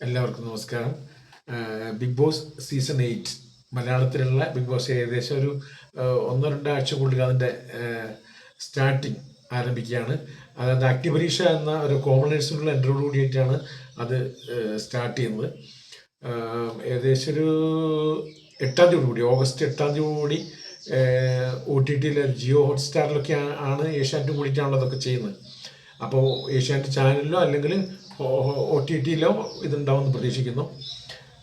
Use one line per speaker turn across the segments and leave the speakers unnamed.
എല്ലാവർക്കും നമസ്കാരം. Big boss season 8 മലയാളത്തിലുള്ള ബിഗ് ബോസ് ഏകദേശം ഒരു ഒന്നോ രണ്ടോ ആഴ്ചക്കുള്ളിൽ അതിൻ്റെ സ്റ്റാർട്ടിങ് ആരംഭിക്കുകയാണ്. അതായത് അഗ്നിപരീക്ഷ എന്ന ഒരു കോമണേഴ്സിനുള്ള എൻട്രിയോട് കൂടിയിട്ടാണ് അത് സ്റ്റാർട്ട് ചെയ്യുന്നത്. ഏകദേശം ഒരു 8-ാം തീയതി കൂടി, ഓഗസ്റ്റ് 8-ാം തീയതി കൂടി OTT ജിയോ ഹോട്ട്സ്റ്റാറിലൊക്കെ ആണ് ഏഷ്യാനെറ്റും കൂടിയിട്ടാണല്ലോ അതൊക്കെ ചെയ്യുന്നത്. അപ്പോൾ ഏഷ്യാനെറ്റ് ചാനലിലോ അല്ലെങ്കിൽ OTT-യിലോ ഇതുണ്ടാവുമെന്ന് പ്രതീക്ഷിക്കുന്നു.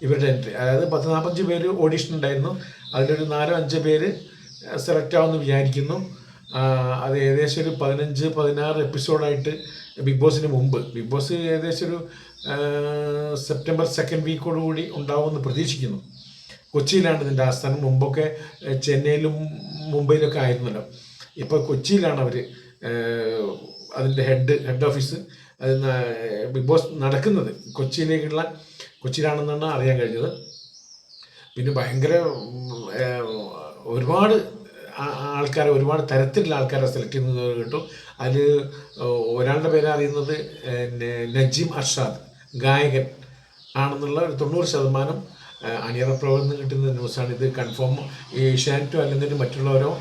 ഇവരുടെ എൻട്രി അതായത് 10-45 പേര് ഓഡിഷൻ ഉണ്ടായിരുന്നു. അതിലൊരു 4-5 പേര് സെലക്ട് ആവുമെന്ന് വിചാരിക്കുന്നു. അത് ഏകദേശം ഒരു 15-16 എപ്പിസോഡായിട്ട് ബിഗ് ബോസിന് മുമ്പ്, ബിഗ് ബോസ് ഏകദേശം ഒരു സെപ്റ്റംബർ 2nd വീക്കോടുകൂടി ഉണ്ടാവുമെന്ന് പ്രതീക്ഷിക്കുന്നു. കൊച്ചിയിലാണ് ഇതിൻ്റെ ആസ്ഥാനം. മുമ്പൊക്കെ ചെന്നൈയിലും മുംബൈയിലൊക്കെ ആയിരുന്നല്ലോ. ഇപ്പോൾ കൊച്ചിയിലാണ് അവർ അതിൻ്റെ ഹെഡ് ഓഫീസ്. അത് ബിഗ് ബോസ് നടക്കുന്നത് കൊച്ചിയിലാണെന്നാണ് അറിയാൻ കഴിഞ്ഞത്. പിന്നെ ഭയങ്കര ഒരുപാട് ആൾക്കാരെ, ഒരുപാട് തരത്തിലുള്ള ആൾക്കാരെ സെലക്ട് ചെയ്യുന്നത് കേട്ടു. അതിൽ ഒരാളുടെ പേര് അറിയുന്നത് നജീം അർഷാദ്, ഗായകൻ ആണെന്നുള്ള ഒരു 90% അണിയറ പ്രവർത്തനം കിട്ടുന്ന ന്യൂസാണ്. ഇത് കൺഫേം ഏഷ്യാനെറ്റോ അല്ലെങ്കിൽ മറ്റുള്ളവരോ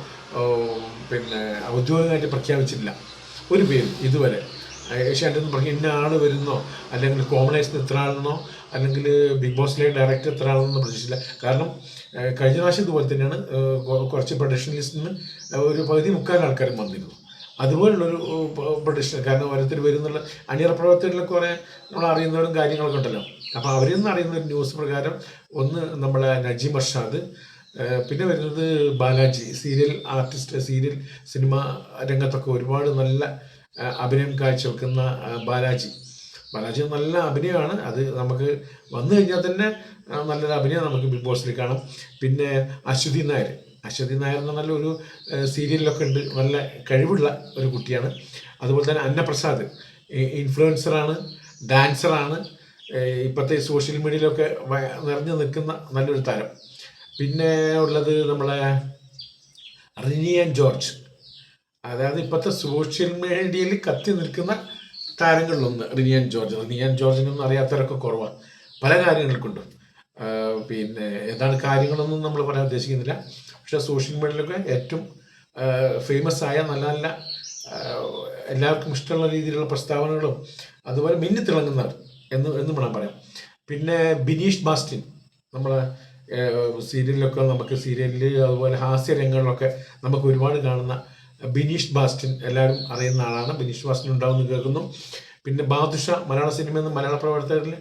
പിന്നെ ഔദ്യോഗികമായിട്ട് പ്രഖ്യാപിച്ചിട്ടില്ല ഒരു പേരും ഇതുവരെ. ഏഷ്യാനെറ്റ് പറഞ്ഞ് ഇന്ന ആൾ വരുന്നോ, അല്ലെങ്കിൽ കോമണേഴ്സിന് എത്ര ആളെന്നോ, അല്ലെങ്കിൽ ബിഗ് ബോസിലെ ഡയറക്ടർ എത്ര ആളെന്നോ പ്രതീക്ഷിച്ചില്ല. കാരണം കഴിഞ്ഞ പ്രാവശ്യം ഇതുപോലെ തന്നെയാണ്. കുറച്ച് പ്രൊഡക്ഷൻ ലിസ്റ്റിൽ നിന്ന് ഒരു 30-40 ആൾക്കാരും വന്നിരുന്നു. അതുപോലുള്ളൊരു പ്രൊഡക്ഷൻ, കാരണം ഓരോരുത്തർ വരുന്നുള്ള അണിയറ പ്രവർത്തകരിലൊക്കെ കുറേ നമ്മൾ അറിയുന്നവരും കാര്യങ്ങളൊക്കെ ഉണ്ടല്ലോ. അപ്പോൾ അവരിൽ നിന്ന് അറിയുന്ന ഒരു ന്യൂസ് പ്രകാരം ഒന്ന് നമ്മളെ നജീം അർഷാദ്, പിന്നെ വരുന്നത് Balaji, serial artist, serial cinema രംഗത്തൊക്കെ ഒരുപാട് നല്ല അഭിനയം കാഴ്ചവെക്കുന്ന ബാലാജി നല്ല അഭിനയമാണ്. അത് നമുക്ക് വന്നു കഴിഞ്ഞാൽ തന്നെ നല്ലൊരു അഭിനയം നമുക്ക് ബിഗ് ബോസിൽ കാണാം. പിന്നെ അശ്വതി നായർ എന്ന് പറഞ്ഞാൽ ഒരു സീരിയലിലൊക്കെ ഉണ്ട്, നല്ല കഴിവുള്ള ഒരു കുട്ടിയാണ്. അതുപോലെ തന്നെ അന്നപ്രസാദ് ഇൻഫ്ലുവൻസറാണ്, ഡാൻസറാണ്, ഇപ്പോഴത്തെ സോഷ്യൽ മീഡിയയിലൊക്കെ നിറഞ്ഞു നിൽക്കുന്ന നല്ലൊരു താരം. പിന്നെ ഉള്ളത് നമ്മളെ റിനിയൻ ജോർജ്, അതായത് ഇപ്പോഴത്തെ സോഷ്യൽ മീഡിയയിൽ കത്തി നിൽക്കുന്ന താരങ്ങളിലൊന്ന് റിനിയൻ ജോർജിനൊന്നും അറിയാത്തവരൊക്കെ കുറവാണ്, പല കാര്യങ്ങൾക്കുണ്ട്. പിന്നെ എന്താണ് കാര്യങ്ങളൊന്നും നമ്മൾ പറയാൻ ഉദ്ദേശിക്കുന്നില്ല. പക്ഷേ സോഷ്യൽ മീഡിയയിലൊക്കെ ഏറ്റവും ഫേമസ് ആയ നല്ല നല്ല എല്ലാവർക്കും ഇഷ്ടമുള്ള രീതിയിലുള്ള പ്രസ്താവനകളും അതുപോലെ മിന്നിത്തിളങ്ങുന്നവർ എന്ന് വേണം പറയാം. പിന്നെ ബിനീഷ് ബാസ്റ്റിൻ, നമ്മളെ സീരിയലിലൊക്കെ, നമുക്ക് സീരിയലിൽ അതുപോലെ ഹാസ്യരംഗങ്ങളിലൊക്കെ നമുക്ക് ഒരുപാട് കാണുന്ന ബിനീഷ് ബാസ്റ്റിൻ, എല്ലാവരും അറിയുന്ന ആളാണ്. ബിനീഷ് ബാസ്റ്റിൻ ഉണ്ടാവുമെന്ന് കേൾക്കുന്നു. പിന്നെ ബാദുഷ, മലയാള സിനിമയിൽ നിന്ന് മലയാള പ്രവർത്തകരിൽ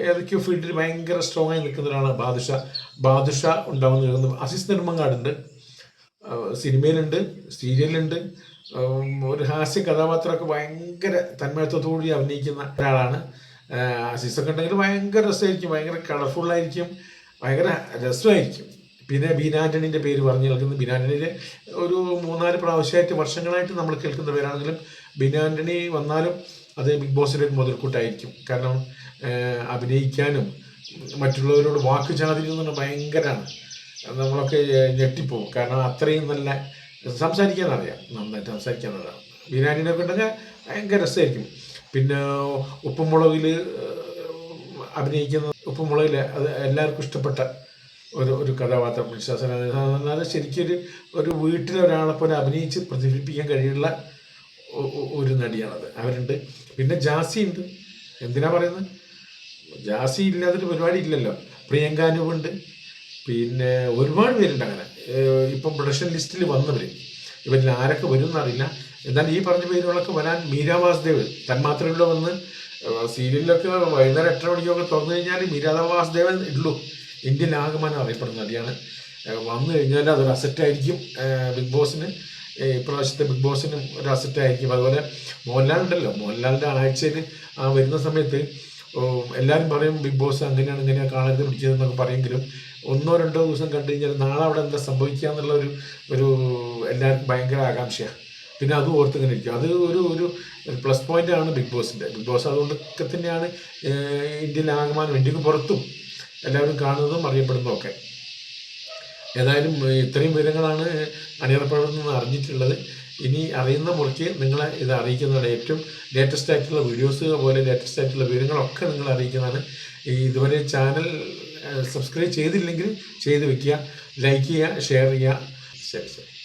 ഏതൊക്കെയോ ഫീൽഡിൽ ഭയങ്കര സ്ട്രോങ് ആയി നിൽക്കുന്ന ഒരാളാണ് ബാദുഷ ഉണ്ടാവുമെന്ന് കേൾക്കുന്നു. അസീസ് നെടുമങ്ങാടുണ്ട്, സിനിമയിലുണ്ട്, സീരിയലുണ്ട്, ഒരു ഹാസ്യ കഥാപാത്രമൊക്കെ ഭയങ്കര തന്മയത്വത്തോടുകൂടി അഭിനയിക്കുന്ന ഒരാളാണ്. അസീസൊക്കെ ഉണ്ടെങ്കിൽ ഭയങ്കര രസമായിരിക്കും, ഭയങ്കര കളർഫുള്ളായിരിക്കും, ഭയങ്കര രസമായിരിക്കും. പിന്നെ ബീനാൻ്റണീൻ്റെ പേര് പറഞ്ഞു കേൾക്കുന്നത്. ബീനാൻ്റണിയിൽ ഒരു 3-4 പ്രാവശ്യമായിട്ട് വർഷങ്ങളായിട്ട് നമ്മൾ കേൾക്കുന്ന പേരാണെങ്കിലും ബീനാൻ്റണി വന്നാലും അത് ബിഗ് ബോസിൻ്റെ ഒരു മുതൽക്കൂട്ടായിരിക്കും. കാരണം അഭിനയിക്കാനും മറ്റുള്ളവരോട് വാക്ക് ചാതിരിക്കുന്നത് ഭയങ്കരമാണ്. നമ്മളൊക്കെ ഞെട്ടിപ്പോവും. കാരണം അത്രയും നല്ല സംസാരിക്കാൻ അറിയാം, നന്നായിട്ട് സംസാരിക്കാൻ അറിയാം. ബീനാൻ്റണിയൊക്കെ ഉണ്ടെങ്കിൽ ഭയങ്കര രസമായിരിക്കും. പിന്നെ ഉപ്പുമുളകിൽ അഭിനയിക്കുന്ന ഉപ്പുമുളകിൽ അത് എല്ലാവർക്കും ഇഷ്ടപ്പെട്ട ഒരു കഥാപാത്രം വിശ്വാസം. അത് ശരിക്കൊരു വീട്ടിലെ ഒരാളെ പോലെ അഭിനയിച്ച് പ്രതിഫലിപ്പിക്കാൻ കഴിയുള്ള ഒരു നടിയാണത്. അവരുണ്ട്. പിന്നെ ജാസി ഉണ്ട്. എന്തിനാ പറയുന്നത്, ജാസി ഇല്ലാതൊരു പരിപാടി ഇല്ലല്ലോ. പ്രിയങ്കാനുവുണ്ട്. പിന്നെ ഒരുപാട് പേരുണ്ട് അങ്ങനെ ഇപ്പം പ്രൊഡക്ഷൻ ലിസ്റ്റിൽ വന്നവർ. ഇവരിൽ ആരൊക്കെ വരും എന്നറിയില്ല. എന്നാൽ ഈ പറഞ്ഞ പേരുകളൊക്കെ വരാൻ മീരാ വാസുദേവ് തന്മാത്രയിലൂടെ വന്ന് സീരിയലിലൊക്കെ വൈകുന്നേരം 8 മണിക്കൊക്കെ തുറന്നു കഴിഞ്ഞാൽ മീരാ വാസുദേവൻ ഉള്ളൂ. ഇന്ത്യൻ ആകമാനം അറിയപ്പെടുന്ന നടിയാണ്. വന്നു കഴിഞ്ഞാൽ അതൊരു അസറ്റായിരിക്കും ബിഗ് ബോസിന്. ഇപ്രാവശ്യത്തെ ബിഗ് ബോസിനും ഒരു അസറ്റായിരിക്കും. അതുപോലെ മോഹൻലാൽ ഉണ്ടല്ലോ, മോഹൻലാലിൻ്റെ ആഴ്ചയിൽ വരുന്ന സമയത്ത് എല്ലാവരും പറയും ബിഗ് ബോസ് അങ്ങനെയാണ് ഇങ്ങനെയാണ് കാണരുത് പിടിച്ചതെന്നൊക്കെ പറയുമെങ്കിലും 1-2 ദിവസം കണ്ടു കഴിഞ്ഞാൽ നാളെ അവിടെ എന്താ സംഭവിക്കുക എന്നുള്ള ഒരു എല്ലാവർക്കും ഭയങ്കര ആകാംക്ഷയാണ്. പിന്നെ അത് ഓർത്തിങ്ങനെ ഇരിക്കും. അത് ഒരു പ്ലസ് പോയിൻ്റാണ് ബിഗ് ബോസ്. അതുകൊണ്ടൊക്കെ തന്നെയാണ് ഇന്ത്യൻ ആകമാനം, ഇന്ത്യക്ക് പുറത്തും എല്ലാവരും കാണുന്നതും അറിയപ്പെടുന്നതും ഒക്കെ. ഏതായാലും ഇത്രയും വിവരങ്ങളാണ് അണിയറ പ്രവർത്തനം അറിഞ്ഞിട്ടുള്ളത്. ഇനി അറിയുന്ന മുറയ്ക്ക് നിങ്ങളെ ഇത് അറിയിക്കുന്നതാണ്. ഏറ്റവും ലേറ്റസ്റ്റ് ആയിട്ടുള്ള വീഡിയോസ് പോലെ ലേറ്റസ്റ്റ് ആയിട്ടുള്ള വിവരങ്ങളൊക്കെ നിങ്ങൾ അറിയിക്കുന്നതാണ്. ഇതുവരെ ചാനൽ സബ്സ്ക്രൈബ് ചെയ്തില്ലെങ്കിൽ ചെയ്ത് വെക്കുക, ലൈക്ക് ചെയ്യുക, ഷെയർ ചെയ്യുക. ശരി ശരി.